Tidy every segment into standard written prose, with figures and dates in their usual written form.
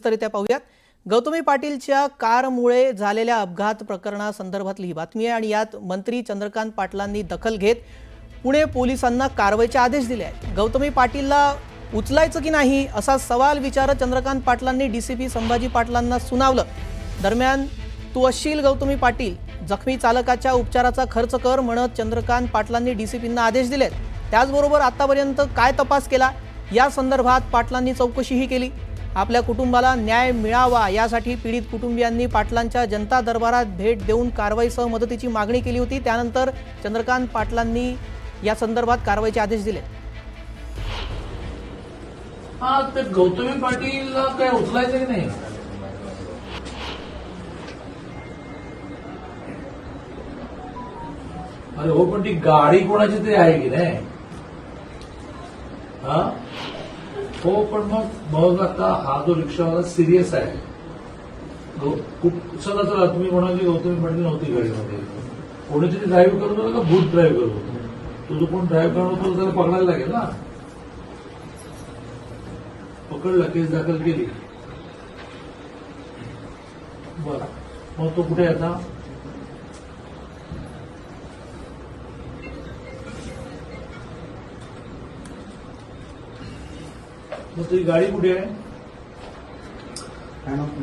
सविस्तररित्या पाहूयात। गौतमी पाटीलच्या कारमुळे झालेल्या अपघात प्रकरणासंदर्भातली ही बातमी आहे आणि यात मंत्री चंद्रकांत पाटलांनी दखल घेत पुणे पोलिसांना कारवाईचे आदेश दिले आहेत। गौतमी पाटीलला उचलायचं की नाही असा सवाल विचारत चंद्रकांत पाटलांनी डीसीपी संभाजी पाटलांना सुनावलं। दरम्यान तू असशील गौतमी पाटील, जखमी चालकाच्या उपचाराचा खर्च कर म्हणत चंद्रकांत पाटलांनी डीसीपींना आदेश दिलेत। त्याचबरोबर आतापर्यंत काय तपास केला या संदर्भात पाटलांनी चौकशीही केली। आपल्या कुटुंबाला न्याय मिळावा यासाठी पीडित कुटुंबियांनी पाटलांच्या जनता दरबारात भेट देऊन कारवाईसह मदतीची मागणी केली होती। त्यानंतर चंद्रकांत पाटलांनी या संदर्भात कारवाईचे आदेश दिले। ते गौतमी पाटील काय उचलायचं की नाही? अरे हो, पण ती गाडी कोणाची तरी आहे की नाही? हो, पण मग आता हा जो रिक्षावाला सिरियस आहे, चला तुम्ही म्हणाल की गौतमी पाटील नव्हती गाडीमध्ये, कोणीतरी ड्राईव्ह करत होतं का भूत ड्राईव्ह करत होतं? तो जो कोण ड्राईव्ह करत होता त्याला पकडायला लागेल ना। पकडला, केस दाखल केली, बरं मग तो कुठे आता? मग तुझी गाडी कुठे आहे?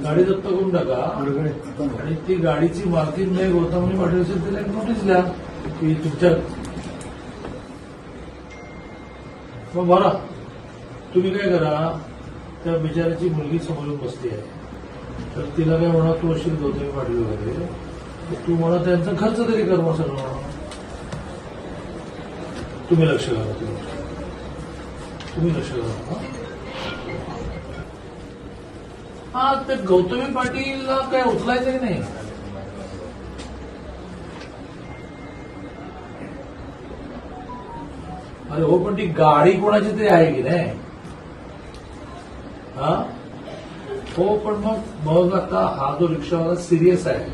गाडी जप्त करून टाका आणि ती गाडीची मालकीन नाही गौतमी पाटील असेल तिला एक नोटीस द्या की तुमच्या। मग बरं, तुम्ही काय करा, त्या बिचाराची मुलगी समोरून बसली आहे, तर तिला काय म्हणा तू असेल गौतमी पाटील वगैरे, तू म्हणा त्यांचा खर्च तरी कर मग सगळं। तुम्ही लक्ष घाला, तुम्ही लक्ष घाला। ते गौतमी पाटील काय उचलायचं की नाही? अरे हो, पण ती गाडी कोणाची तरी आहे की नाही? हो, पण मग आता हा जो रिक्षावाला सिरियस आहे,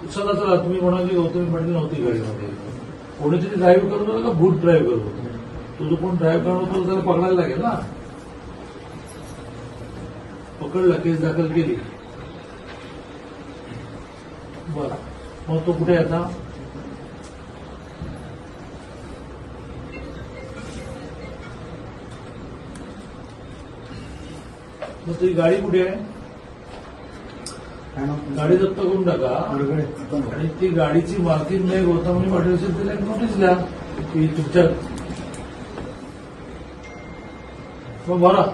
चला तुम्ही म्हणाल की गौतमी पाटील नव्हती गाडीमध्ये, कोणीतरी ड्राईव्ह करत होतं का भूत ड्राईव्ह करत होतं? तो जो कोण ड्राईव्ह करत होता त्याला पकडायला लागेल ना। पकडला, केस दाखल केली, बरं मग तो कुठे आता? मग तुझी गाडी कुठे आहे? गाडी जप्त करून टाका आणि ती गाडीची मालकीन नाही गौतमी पाटील असेल तिला एक नोटीस द्या की तुमच्या। मग बरं,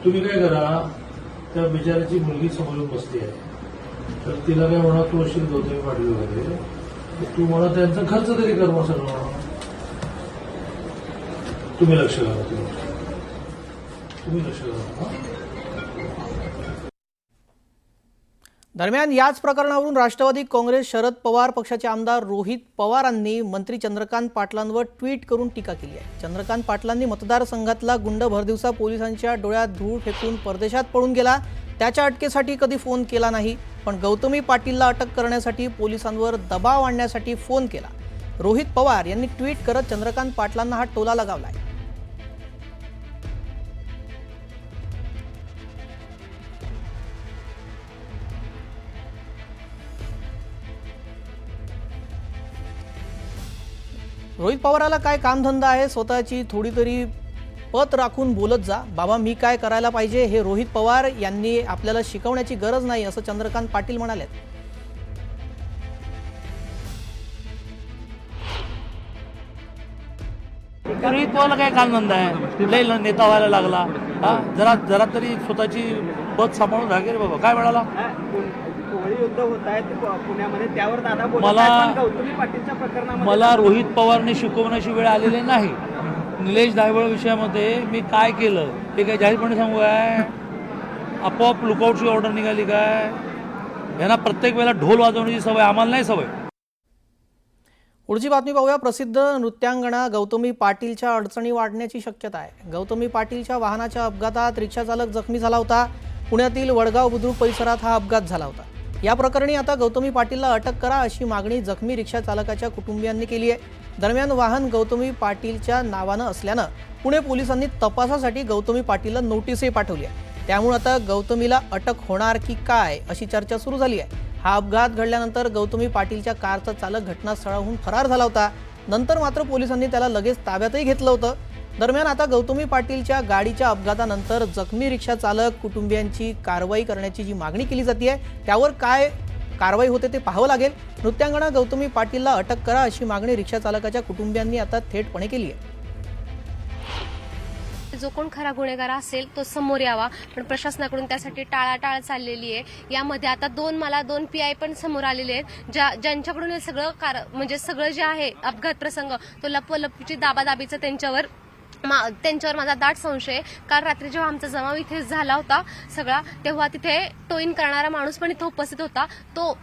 तुम्ही काय करा, त्या बिचाराची मुलगी समोरून बसली आहे, तर तिला काय म्हणा तू असेल गौतमी पाटील वगैरे, तू म्हणा त्यांचा खर्च तरी कर मग सगळं। तुम्ही लक्ष घाला, तुम्ही लक्ष घाला। दरम्यान याच प्रकरणावरून राष्ट्रवादी काँग्रेस शरद पवार पक्षाचे आमदार रोहित पवारांनी मंत्री चंद्रकांत पाटलांवर ट्विट करून टीका केली आहे। चंद्रकांत पाटलांनी मतदारसंघातला गुंड भरदिवसा पोलिसांच्या डोळ्यात धूळ फेकून परदेशात पळून गेला, त्याच्या अटकेसाठी कधी फोन केला नाही, पण गौतमी पाटीलला अटक करण्यासाठी पोलिसांवर दबाव आणण्यासाठी फोन केला। रोहित पवार यांनी ट्विट करत चंद्रकांत पाटलांना हा टोला लगावलाय। रोहित पवाराला काय कामधंदा आहे, स्वतःची थोडी तरी पत राखून बोलत जा बाबा, मी काय करायला पाहिजे हे रोहित पवार यांनी आपल्याला शिकवण्याची गरज नाही असं चंद्रकांत पाटील म्हणाले। रोहित पवारला काय कामधंदा आहे? लय नेता व्हायला लागला, जरा तरी स्वतःची पत सांभाळून राहा रे बाबा। काय म्हणाला? युद्ध होत आहे पुण्यामध्ये, त्यावर दादा गौतमी पाटीलच्या प्रकरणामध्ये मला रोहित पवारने शिकवण्याची वेळ आलेली नाही। निलेश दायवळ विषयामध्ये मी काय केलं ते काय जाहीरपणे सांगू काय? आपोआप लुकआउटची ऑर्डर निघाली काय? यांना प्रत्येक वेळेला ढोल वाजवण्याची सवय, आम्हाला नाही सवय। पुढची बातमी पाहूया। प्रसिद्ध नृत्यांगना गौतमी पाटीलच्या अडचणी वाढण्याची शक्यता आहे। गौतमी पाटीलच्या वाहनाच्या अपघातात रिक्षाचालक जखमी झाला होता। पुण्यातील वडगाव बुद्रुक परिसरात हा अपघात झाला होता। या प्रकरणी आता गौतमी पाटीलला अटक करा अशी मागणी जखमी रिक्षा चालकाच्या कुटुंबियांनी केली आहे। दरम्यान वाहन गौतमी पाटीलच्या नावाने असल्याने पुणे पोलिसांनी तपासासाठी गौतमी पाटीलला नोटीसही पाठवली आहे। त्यामुळे आता गौतमीला अटक होणार की काय अशी चर्चा सुरू झाली आहे. हा अपघात घडल्यानंतर गौतमी पाटीलच्या कारचा चालक घटनास्थळाहून फरार झाला होता. नंतर मात्र पोलिसांनी त्याला लगेच ताब्यातही घेतलं होतं. दरम्यान आता गौतमी पाटीलच्या गाडीच्या अपघातानंतर जखमी रिक्षा चालक कुटुंबियांची कारवाई करण्याची जी मागणी केली जाते त्यावर काय कारवाई होते ते पाहावं लागेल. नृत्यांगना गौतमी पाटीलला अटक करा अशी मागणी रिक्षा चालकाच्या कुटुंबियांनी आता थेटपणे केली आहे. जो कोण खरा गुन्हेगार असेल तो समोर यावा, पण प्रशासनाकडून त्यासाठी टाळाटाळ चाललेली आहे. यामध्ये आता दोन PI पण समोर आलेले आहेत, ज्यांच्याकडून हे सगळं म्हणजे सगळं जे आहे अपघात प्रसंग तो लपवलपची दाबादाबीचं त्यांच्यावर माझा दाट संशय आहे. काल रात्री जेव्हा आमचा जमाव इथे झाला होता सगळा, तेव्हा तिथे टोईन करणारा माणूस पण इथे उपस्थित होता. तो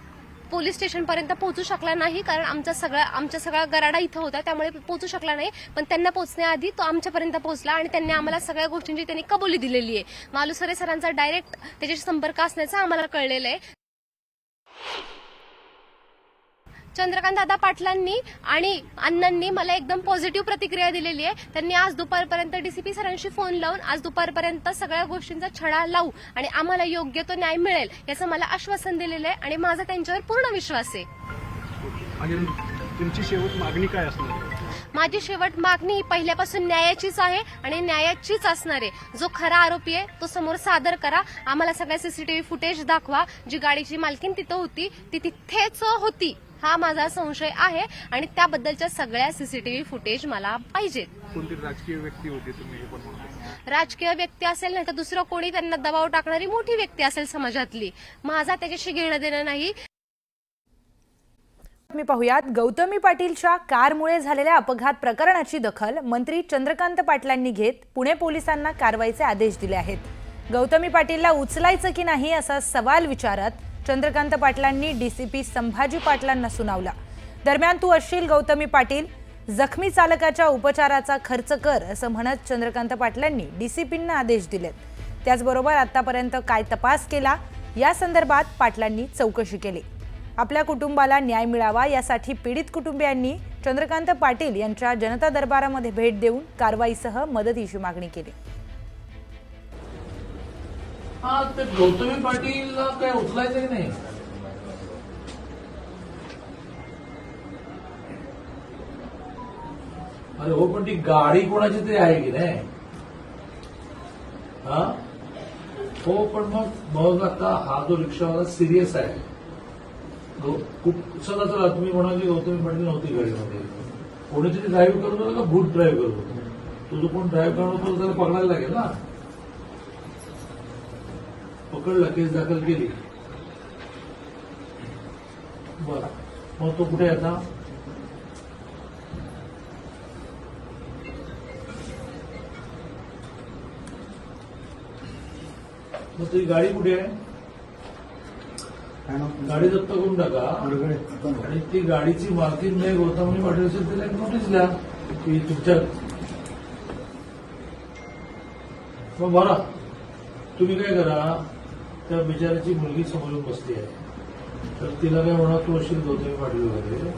पोलीस स्टेशनपर्यंत पोहोचू शकला नाही, कारण आमचा सगळा गराडा इथं होता, त्यामुळे पोहोचू शकला नाही. पण त्यांना पोहोचण्याआधी तो आमच्यापर्यंत पोहोचला आणि त्यांनी आम्हाला सगळ्या गोष्टींची त्यांनी कबुली दिलेली आहे. मालुसरे सरांचा डायरेक्ट त्याच्याशी संपर्क असण्याचं आम्हाला कळलेलं आहे. चंद्रकांत दादा पाटलांनी आणि अण्णांनी मला एकदम पॉझिटिव्ह प्रतिक्रिया दिलेली आहे. त्यांनी आज दुपारपर्यंत DCP सरांशी फोन लावून आज दुपारपर्यंत सगळ्या गोष्टींचा छडा लावू आणि आम्हाला योग्य तो न्याय मिळेल याचं मला आश्वासन दिलेलं आहे आणि माझा त्यांच्यावर पूर्ण विश्वास आहे. आणि तुमची शेवट मागणी काय असणार? माझी शेवट मागणी ही पहिल्यापासून न्यायाचीच आहे आणि न्यायाचीच असणार आहे. जो खरा आरोपी आहे तो समोर सादर करा. आम्हाला सगळ्या CCTV फुटेज दाखवा. जी गाडीची मालकीन तिथं होती ती तिथेच होती हा माझा संशय आहे आणि त्याबद्दलच्या सगळ्या CCTV फुटेज मला पाहिजेत. कोणती राजकीय व्यक्ती होती तुम्ही हे पण म्हणता? राजकीय व्यक्ती असेल नाही तर दुसरं कोणी त्यांना दबाव टाकणारी मोठी व्यक्ती असेल समाजातली, माझा त्याच्याशी घेणं देणं नाही. मी पाहुयात गौतमी पाटीलच्या कारमुळे झालेल्या अपघात प्रकरणाची दखल मंत्री चंद्रकांत पाटलांनी घेत पुणे पोलिसांना कारवाईचे आदेश दिले आहेत. गौतमी पाटीलला उचलायचं की नाही असा सवाल विचारत चंद्रकांत पाटलांनी DCP संभाजी पाटलांना सुनावला. दरम्यान तू असशील गौतमी पाटील, जखमी चालकाच्या उपचाराचा खर्च कर असं म्हणत चंद्रकांत पाटलांनी DCPंना आदेश दिलेत. त्याचबरोबर आतापर्यंत काय तपास केला या संदर्भात पाटलांनी चौकशी केली. आपल्या कुटुंबाला न्याय मिळावा यासाठी पीडित कुटुंबियांनी चंद्रकांत पाटील यांच्या जनता दरबारामध्ये भेट देऊन कारवाईसह मदतीची मागणी केली. हा, ते गौतमी पाटीलला काय उचलायचं की नाही? अरे हो, पण ती गाडी कोणाची तरी आहे की नाही? हा हो, पण मग आता हा जो रिक्षावाला सिरियस आहे. चला तुम्ही म्हणाल की गौतमी पाटील नव्हती गाडीमध्ये, कोणीतरी ड्राईव्ह करत होतं का भूत ड्राईव्ह करत होतं? तो जो कोण ड्राईव्ह करत होता त्याला पकडायला लागेल ना. पकडला, केस दाखल केली. बरं, मग तो कुठे आता? मग तुझी गाडी कुठे आहे? गाडी जप्त करून टाका आणि ती गाडीची मालकीन नाही गौतमी पाटील असेल तिला एक नोटीस द्या की तुमच्या. मग बरा, तुम्ही काय करा, त्या बिचाराची मुलगी समोरून बसली आहे, तर तिला काय म्हणा तू असेल गौतमी पाटील वगैरे,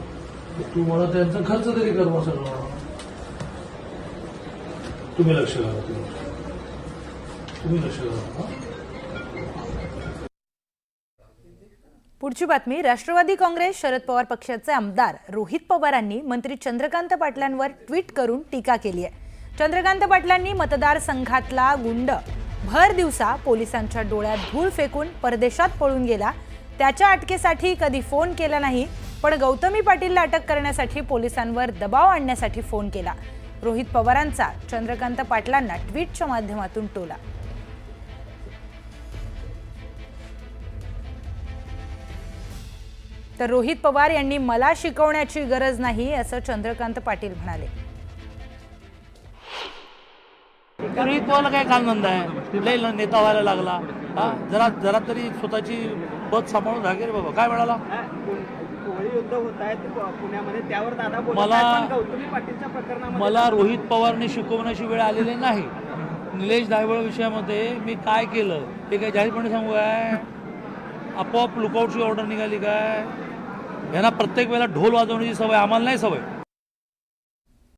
तू म्हणा त्यांचा खर्च तरी कर. मग सगळं तुम्ही लक्ष घाला, तुम्ही लक्ष घाला. पुढची बातमी. राष्ट्रवादी काँग्रेस शरद पवार पक्षाचे आमदार रोहित पवारांनी मंत्री चंद्रकांत पाटलांवर ट्विट करून टीका केली आहे. चंद्रकांत पाटलांनी मतदारसंघातला गुंड भर दिवसा पोलिसांच्या डोळ्यात धूळ फेकून परदेशात पळून गेला, त्याच्या अटकेसाठी कधी फोन केला नाही, पण गौतमी पाटीलला अटक करण्यासाठी पोलिसांवर दबाव आणण्यासाठी फोन केला. रोहित पवारांचा चंद्रकांत पाटलांना ट्विटच्या माध्यमातून टोला. तर रोहित पवार यांनी मला शिकवण्याची गरज नाही असं चंद्रकांत पाटील म्हणाले. रोहित पवारला काय कालनंद आहे, लय नेता व्हायला लागला. हा, जरा तरी स्वतःची पद सांभाळून राहा रे बाबा. काय म्हणाला? कोळी युद्ध होत आहेत पुण्यामध्ये, त्यावर दादा बोलत मला- आहेत, पण गौतमी पाटीलच्या प्रकरणामध्ये मला रोहित पवारने शिकवण्याची वेळ आलेली नाही. निलेश धायबळ विषयामध्ये मी काय केलं ते काय जाहीरपणे सांगू काय? आपोआप लुकआउटची ऑर्डर निघाली काय? यांना प्रत्येक वेळेला ढोल वाजवण्याची सवय, आम्हाला नाही सवय.